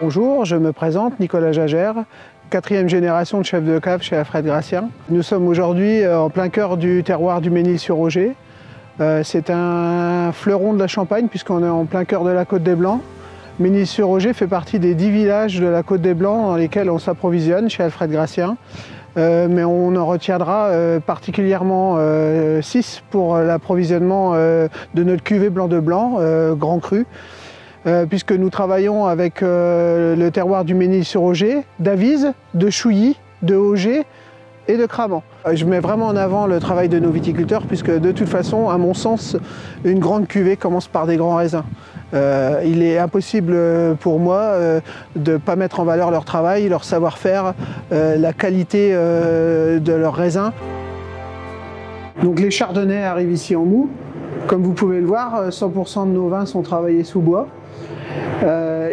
Bonjour, je me présente, Nicolas Jagère, 4e génération de chef de cave chez Alfred Gracien. Nous sommes aujourd'hui en plein cœur du terroir du Mesnil-sur-Oger. C'est un fleuron de la Champagne puisqu'on est en plein cœur de la Côte des Blancs. Mesnil-sur-Oger fait partie des 10 villages de la Côte des Blancs dans lesquels on s'approvisionne chez Alfred Gracien. Mais on en retiendra particulièrement 6 pour l'approvisionnement de notre cuvée blanc de blanc, grand cru. Puisque nous travaillons avec le terroir du Mesnil-sur-Oger, d'Avise, de Chouilly, de Oger et de Cramant. Je mets vraiment en avant le travail de nos viticulteurs puisque de toute façon, à mon sens, une grande cuvée commence par des grands raisins. Il est impossible pour moi de ne pas mettre en valeur leur travail, leur savoir-faire, la qualité de leurs raisins. Donc les chardonnays arrivent ici en mou. Comme vous pouvez le voir, 100% de nos vins sont travaillés sous bois.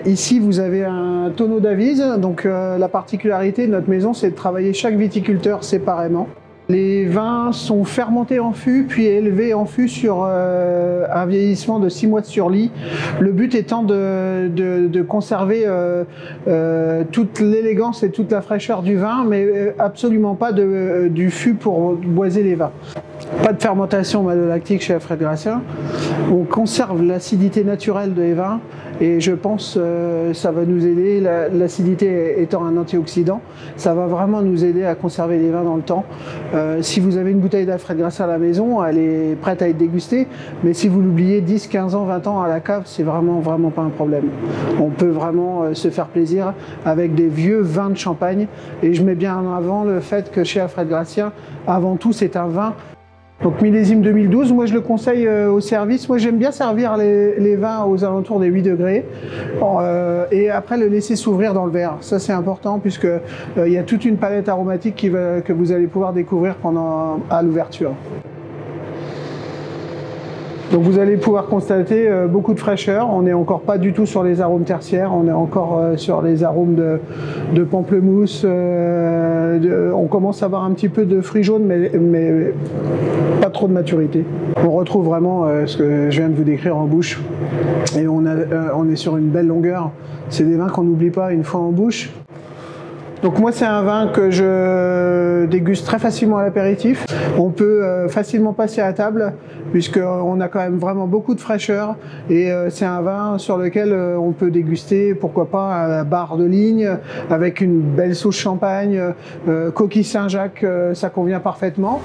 Ici, vous avez un tonneau d'Avise. Donc la particularité de notre maison, c'est de travailler chaque viticulteur séparément. Les vins sont fermentés en fût, puis élevés en fût sur un vieillissement de 6 mois de surlis. Le but étant de conserver toute l'élégance et toute la fraîcheur du vin, mais absolument pas du fût pour boiser les vins. Pas de fermentation malolactique chez Alfred Gracien. On conserve l'acidité naturelle des vins et je pense que ça va nous aider, l'acidité étant un antioxydant, ça va vraiment nous aider à conserver les vins dans le temps. Si vous avez une bouteille d'Alfred Gracien à la maison, elle est prête à être dégustée, mais si vous l'oubliez 10, 15 ans, 20 ans à la cave, c'est vraiment pas un problème. On peut vraiment se faire plaisir avec des vieux vins de Champagne et je mets bien en avant le fait que chez Alfred Gracien, avant tout, c'est un vin. Donc millésime 2012, moi je le conseille au service. Moi j'aime bien servir les vins aux alentours des 8 degrés et après le laisser s'ouvrir dans le verre. Ça c'est important puisque il y a toute une palette aromatique que vous allez pouvoir découvrir à l'ouverture. Donc vous allez pouvoir constater beaucoup de fraîcheur. On n'est encore pas du tout sur les arômes tertiaires, on est encore sur les arômes de pamplemousse. On commence à avoir un petit peu de fruits jaunes, mais pas trop de maturité. On retrouve vraiment ce que je viens de vous décrire en bouche. Et on est sur une belle longueur. C'est des vins qu'on n'oublie pas une fois en bouche. Donc moi c'est un vin que je déguste très facilement à l'apéritif. On peut facilement passer à table puisqu'on a quand même vraiment beaucoup de fraîcheur et c'est un vin sur lequel on peut déguster pourquoi pas un bar de ligne avec une belle sauce champagne, coquille Saint-Jacques, ça convient parfaitement.